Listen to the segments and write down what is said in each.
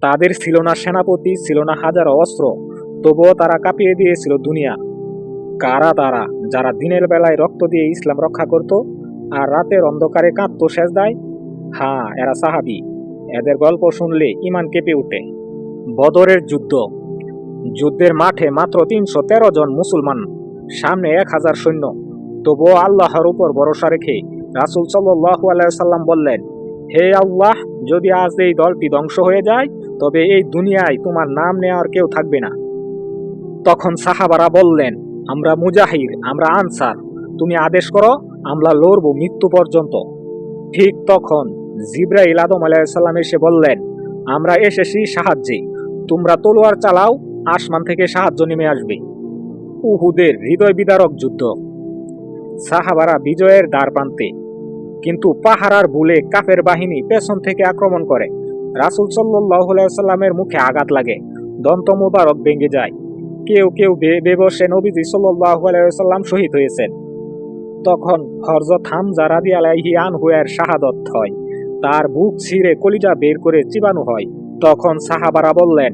তাদের ছিল না সেনাপতি, ছিল না হাজারো অস্ত্র, তবুও তারা কাঁপিয়ে দিয়েছিল দুনিয়া। কারা তারা, যারা দিনের বেলায় রক্ত দিয়ে ইসলাম রক্ষা করত আর রাতের অন্ধকারে কাঁদত সেজদায়? হ্যাঁ, এরা সাহাবী। এদের গল্প শুনলে ইমান কেঁপে ওঠে। বদরের যুদ্ধ। যুদ্ধের মাঠে মাত্র ৩১৩ জন মুসলমান, সামনে ১,০০০ সৈন্য। তবুও আল্লাহর উপর ভরসা রেখে রাসূল সাল্লাল্লাহু আলাইহি সাল্লাম বললেন, হে আল্লাহ, যদি আজ এই দলটি ধ্বংস হয়ে যায় তবে এই দুনিয়ায় তোমার নাম নেওয়ার কেউ থাকবে না। তখন সাহাবারা বললেন, আমরা মুজাহির, আমরা আনসার, তুমি আদেশ করো, আমরা লড়ব মৃত্যু পর্যন্ত। ঠিক তখন জিবরাইল আদম আলাইহিস সালাম এসে বললেন, আমরা এসেছি সাহায্যে, তোমরা তলোয়ার চালাও, আসমান থেকে সাহায্য নেমে আসবে। উহুদের হৃদয় বিদারক যুদ্ধ। সাহাবারা বিজয়ের দ্বার প্রান্তে, কিন্তু পাহারার ভুলে কাফের বাহিনী পেছন থেকে আক্রমণ করে। রাসূল সাল্লাল্লাহু আলাইহি সাল্লামের মুখে আঘাত লাগে, দন্ত মোবারক ভেঙে যায়। কেউ কেউ বেবসে নবীজি সাল্লাল্লাহু আলাইহি সাল্লাম শহীদ হয়েছেন। তখন হযরত হামজা রাদিয়াল্লাহু আনহু এর শাহাদত হয়, তার বুক ছিঁড়ে কলিজা বের করে চিবানো হয়। তখন সাহাবারা বললেন,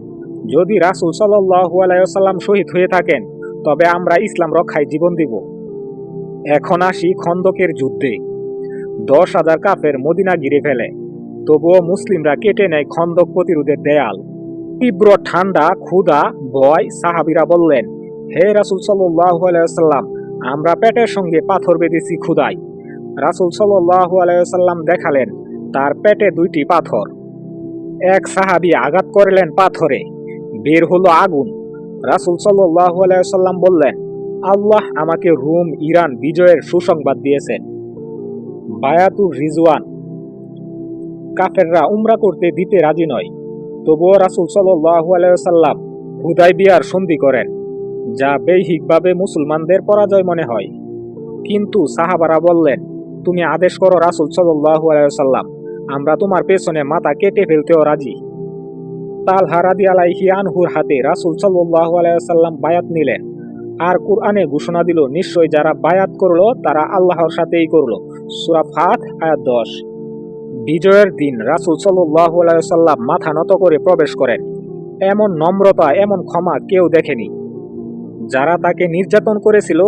যদি রাসূল সাল্লাল্লাহু আলাইহি সাল্লাম শহীদ হয়ে থাকেন তবে আমরা ইসলাম রক্ষায় জীবন দিব। এখন আসি খন্দকের যুদ্ধে। ১০,০০০ কাফের মদিনা ঘিরে ফেলে, তবুও মুসলিমরা কেটে নেয় খন্দক প্রতিরোধের দেয়াল। তীব্র ঠান্ডা, ক্ষুধা, ভয়, সাহাবীরা বললেন, হে রাসূল সাল্লাল্লাহু আলাইহি ওয়াসাল্লাম, আমরা পেটের সঙ্গে পাথর বেঁধেছি ক্ষুধায়। রাসূল সাল্লাল্লাহু আলাইহি ওয়াসাল্লাম দেখালেন তার পেটে ২টি পাথর। এক সাহাবী আঘাত করলেন পাথরে, বের হলো আগুন। রাসূল সাল্লাল্লাহু আলাইহি ওয়াসাল্লাম বললেন, আল্লাহ আমাকে রোম, ইরান বিজয়ের সুসংবাদ দিয়েছেন। বায়াতুর রিজওয়ান। কাফেররা উমরা করতে দিতে রাজি নয়, তবুও রাসূল সাল্লাল্লাহু আলাইহি ওয়াসাল্লাম হুদায়বিয়ার সন্ধি করেন, যা বেহিকভাবে মুসলমানদের পরাজয় মনে হয়। কিন্তু সাহাবারা বললেন, তুমি আদেশ করো রাসূল সাল্লাল্লাহু আলাইহি ওয়াসাল্লাম, আমরা তোমার পেছনে মাথা কেটে ফেলতেও রাজি। তালহা রাদিয়াল্লাহু আনহুর হাতে রাসূল সাল্লাল্লাহু আলাইহি ওয়াসাল্লাম বায়াত নিলেন, আর কুরআনে ঘোষণা দিল, নিশ্চয় যারা বায়াত করলো তারা আল্লাহর সাথেই করলো। সূরা ফাত আয়াত ১০। বিজয়ের দিন রাসূল সাল্লাল্লাহু আলাইহি ওয়াসাল্লাম মাথা নত করে প্রবেশ করেন। এমন নম্রতা, এমন ক্ষমা কেউ দেখেনি। যারা তাকে নির্যাতন করেছিল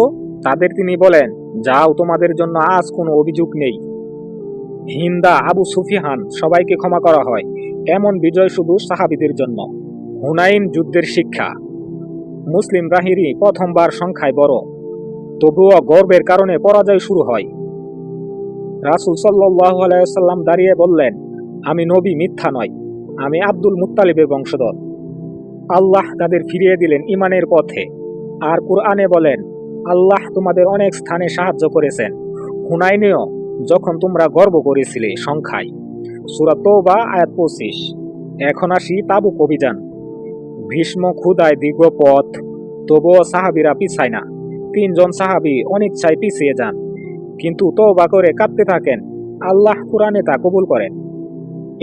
তাদের তিনি বলেন, যাও, তোমাদের জন্য আজ কোনো অভিযোগ নেই। হিন্দা, আবু সুফিয়ান সবাইকে ক্ষমা করা হয়। এমন বিজয় শুধু সাহাবীদের জন্য। হুনাইন যুদ্ধের শিক্ষা। মুসলিম বাহিনী প্রথমবার সংখ্যায় বড়, তবুও গর্বের কারণে পরাজয় শুরু হয়। রাসূল সাল্লাল্লাহু আলাইহি ওয়াসাল্লাম দাঁড়িয়ে বললেন, আমি নবী, মিথ্যা নয়, আমি আব্দুল মুত্তালিবের বংশধর। আল্লাহ তাদের ফিরিয়ে দিলেন ইমানের পথে। আর কুরআনে বলেন, আল্লাহ তোমাদের অনেক স্থানে সাহায্য করেছেন, হুনাইনেও, যখন তোমরা গর্ব করেছিলে সংখ্যায়। সূরা তাওবা আয়াত ২৫। এখন আসি তাবুক অভিযান। ভীষ্ম ক্ষুধায় দীর্ঘ পথ, তবুও সাহাবীরা পিছায় না। ৩ জন সাহাবী অনিচ্ছায় পিছিয়ে যান, কিন্তু তওবা করে কাঁদতে থাকেন। আল্লাহ কুরআনে তা কবুল করেন।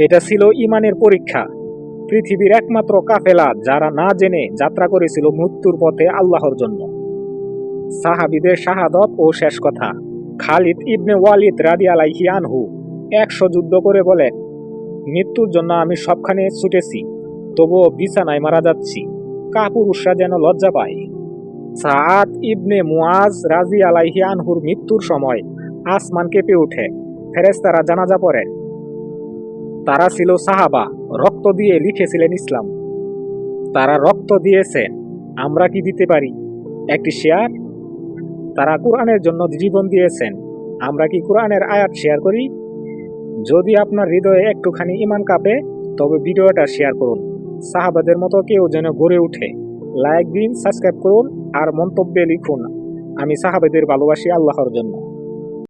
এটা ছিল ইমানের পরীক্ষা। পৃথিবীর একমাত্র কাফেলা যারা না জেনে যাত্রা করেছিল মৃত্যুর পথে আল্লাহর জন্য। সাহাবীদের শাহাদত ও শেষ কথা। খালিদ ইবনে ওয়ালিদ রাদিয়াল্লাহু আনহু ১০০ যুদ্ধ করে বলেন, মৃত্যুর জন্য আমি সবখানে ছুটেছি, তবুও বিছানায় মারা যাচ্ছি, কাপুরুষরা যেন লজ্জা পায়। সাআদ ইবনে মুআজ রাদিয়াল্লাহু আনহুর মৃত্যুর সময় আসমান কেঁপে ওঠে, ফেরেশতারা জানাজা পড়েন। তারা ছিল সাহাবা, রক্ত দিয়ে লিখেছিলেন ইসলাম। তারা রক্ত দিয়েছেন, আমরা কি দিতে পারি? একটি শেয়ার। তারা কোরআনের জন্য জীবন দিয়েছেন, আমরা কি কোরআনের আয়াত শেয়ার করি? যদি আপনার হৃদয়ে একটুখানি ঈমান কাঁপে, তবে ভিডিওটা শেয়ার করুন। সাহাবাদের মতো কেউ যেন গড়ে ওঠে। লাইক দিন, সাবস্ক্রাইব করুন আর মন্তব্যে লিখুন, আমি সাহাবাদের ভালোবাসি আল্লাহর জন্য।